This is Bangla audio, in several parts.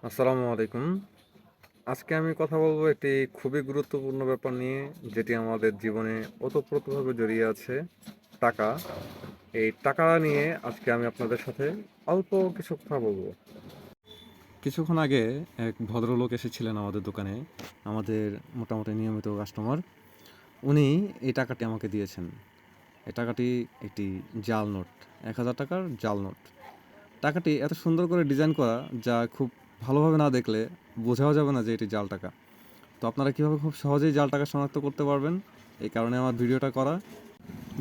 আসসালামু আলাইকুম। আজকে আমি কথা বলবো একটি খুবই গুরুত্বপূর্ণ ব্যাপার নিয়ে, যেটি আমাদের জীবনে ওতপ্রোতভাবে জড়িয়ে আছে, টাকা। এই টাকা নিয়ে আজকে আমি আপনাদের সাথে অল্প কিছু কথা বলবো। কিছুক্ষণ আগে এক ভদ্রলোক এসেছিলেন আমাদের দোকানে, আমাদের মোটামুটি নিয়মিত কাস্টমার। উনি এই টাকাটি আমাকে দিয়েছেন। এই টাকাটি একটি জাল নোট, 1000 টাকার জাল নোট। টাকাটি এত সুন্দর করে ডিজাইন করা, যা খুব ভালোভাবে না দেখলে বোঝাও যাবে না যে এটি জাল টাকা। তো আপনারা কীভাবে খুব সহজেই জাল টাকা শনাক্ত করতে পারবেন, এই কারণে আমার ভিডিওটা করা।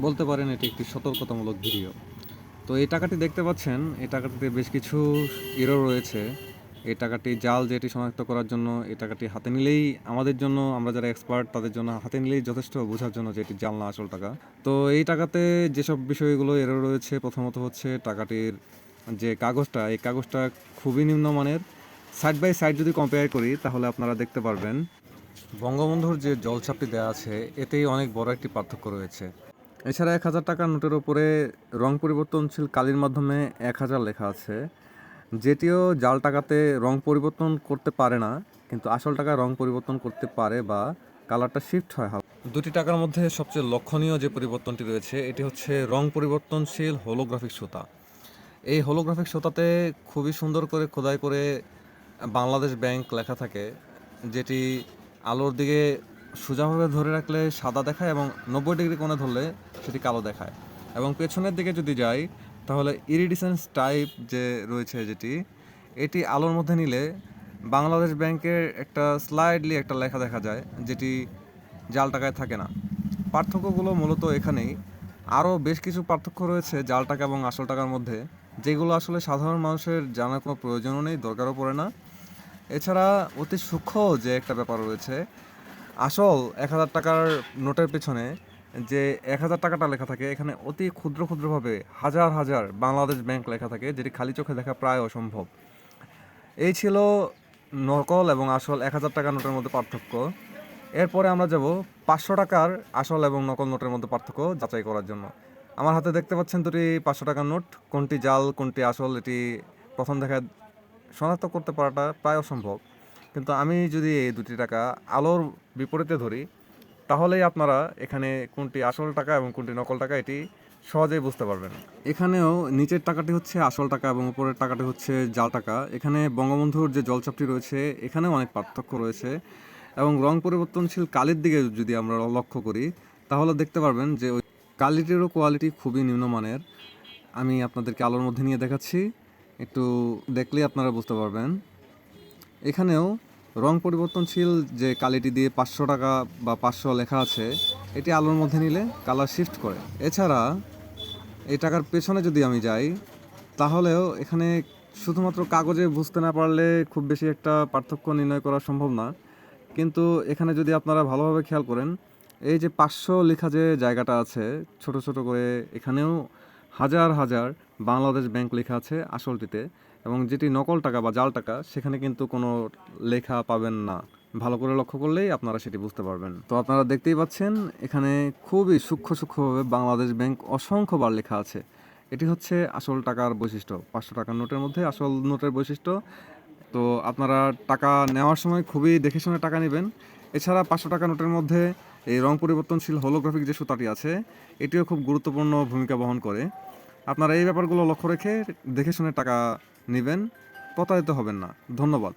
বলতে পারেন এটি একটি সতর্কতামূলক ভিডিও। তো এই টাকাটি দেখতে পাচ্ছেন, এই টাকাটিতে বেশ কিছু এরর রয়েছে। এই টাকাটি জাল, যেটি শনাক্ত করার জন্য এই টাকাটি হাতে নিলেই আমাদের জন্য, আমরা যারা এক্সপার্ট তাদের জন্য হাতে নিলেই যথেষ্ট বোঝার জন্য যে এটি জাল না আসল টাকা। তো এই টাকাতে যেসব বিষয়গুলো এরর রয়েছে, প্রথমত হচ্ছে টাকাটির যে কাগজটা, এই কাগজটা খুবই নিম্নমানের। সাইড বাই সাইড যদি কম্পেয়ার করি তাহলে আপনারা দেখতে পারবেন বঙ্গবন্ধুর যে জলছাপটি দেওয়া আছে এতেই অনেক বড় একটি পার্থক্য রয়েছে। এছাড়া 1000 টাকার নোটের ওপরে রং পরিবর্তনশীল কালির মাধ্যমে 1000 লেখা আছে, যেটিও জাল টাকাতে রং পরিবর্তন করতে পারে না, কিন্তু আসল টাকায় রং পরিবর্তন করতে পারে বা কালারটা শিফট হয়। দুটি টাকার মধ্যে সবচেয়ে লক্ষণীয় যে পরিবর্তনটি রয়েছে এটি হচ্ছে রং পরিবর্তনশীল হোলোগ্রাফিক সুতা। এই হোলোগ্রাফিক সুতাতে খুবই সুন্দর করে খোদাই করে বাংলাদেশ ব্যাংক লেখা থাকে, যেটি আলোর দিকে সোজাভাবে ধরে রাখলে সাদা দেখায় এবং 90 ডিগ্রি কোণে ধরলে সেটি কালো দেখায়। এবং পেছনের দিকে যদি যাই তাহলে ইরিডিসেন্স টাইপ যে রয়েছে যেটি, এটি আলোর মধ্যে নিলে বাংলাদেশ ব্যাংকের একটা স্লাইডলি একটা লেখা দেখা যায়, যেটি জাল টাকায় থাকে না। পার্থক্যগুলো মূলত এখানেই। আরও বেশ কিছু পার্থক্য রয়েছে জাল টাকা এবং আসল টাকার মধ্যে, যেগুলো আসলে সাধারণ মানুষের জানার কোনো প্রয়োজনও নেই, দরকারও পড়ে না। এছাড়া অতি সূক্ষ্ম যে একটা ব্যাপার রয়েছে, আসল 1000 টাকার নোটের পেছনে যে 1000 টাকাটা লেখা থাকে, এখানে অতি ক্ষুদ্র ক্ষুদ্রভাবে হাজার হাজার বাংলাদেশ ব্যাংক লেখা থাকে, যেটি খালি চোখে দেখা প্রায় অসম্ভব। এই ছিল নকল এবং আসল 1000 টাকার নোটের মধ্যে পার্থক্য। এরপরে আমরা যাব 500 টাকার আসল এবং নকল নোটের মধ্যে পার্থক্য যাচাই করার জন্য। আমার হাতে দেখতে পাচ্ছেন দুটি 500 টাকার নোট। কোনটি জাল কোনটি আসল এটি প্রথম দেখায় শনাক্ত করতে পারাটা প্রায় অসম্ভব, কিন্তু আমি যদি এই দুটি টাকা আলোর বিপরীতে ধরি তাহলেই আপনারা এখানে কোনটি আসল টাকা এবং কোনটি নকল টাকা এটি সহজেই বুঝতে পারবেন। এখানেও নিচের টাকাটি হচ্ছে আসল টাকা এবং উপরের টাকাটি হচ্ছে জাল টাকা। এখানে বঙ্গবন্ধুর যে জলছাপটি রয়েছে এখানেও অনেক পার্থক্য রয়েছে, এবং রং পরিবর্তনশীল কালির দিকে যদি আমরা লক্ষ্য করি তাহলে দেখতে পারবেন যে ওই কালিটিরও কোয়ালিটি খুবই নিম্নমানের। আমি আপনাদেরকে আলোর মধ্যে নিয়ে দেখাচ্ছি, একটু দেখলেই আপনারা বুঝতে পারবেন। এখানেও রং পরিবর্তনশীল যে কালিটি দিয়ে 500 টাকা বা 500 লেখা আছে, এটি আলোর মধ্যে নিলে কালার শিফট করে। এছাড়া এই টাকার পেছনে যদি আমি যাই তাহলেও এখানে শুধুমাত্র কাগজে বুঝতে না পারলে খুব বেশি একটা পার্থক্য নির্ণয় করা সম্ভব না, কিন্তু এখানে যদি আপনারা ভালোভাবে খেয়াল করেন, এই যে 500 লেখা যে জায়গাটা আছে ছোট ছোট করে, এখানেও হাজার হাজার বাংলাদেশ ব্যাংক লেখা আছে আসলটিতে, এবং যেটি নকল টাকা বা জাল টাকা সেখানে কিন্তু কোনো লেখা পাবেন না। ভালো করে লক্ষ্য করলেই আপনারা সেটি বুঝতে পারবেন। তো আপনারা দেখতেই পাচ্ছেন এখানে খুবই সূক্ষ্মভাবে বাংলাদেশ ব্যাংক অসংখ্যবার লেখা আছে। এটি হচ্ছে আসল টাকার বৈশিষ্ট্য, 500 টাকার নোটের মধ্যে আসল নোটের বৈশিষ্ট্য। তো আপনারা টাকা নেওয়ার সময় খুবই দেখে শুনে টাকা নেবেন। এছাড়া 500 টাকা নোটের মধ্যে এই রং পরিবর্তনশীল হোলোগ্রাফিক যে সুতাটি আছে এটিও খুব গুরুত্বপূর্ণ ভূমিকা বহন করে। আপনারা এই ব্যাপারগুলো লক্ষ্য রেখে দেখে শুনে টাকা নেবেন, প্রতারিত হবেন না। ধন্যবাদ।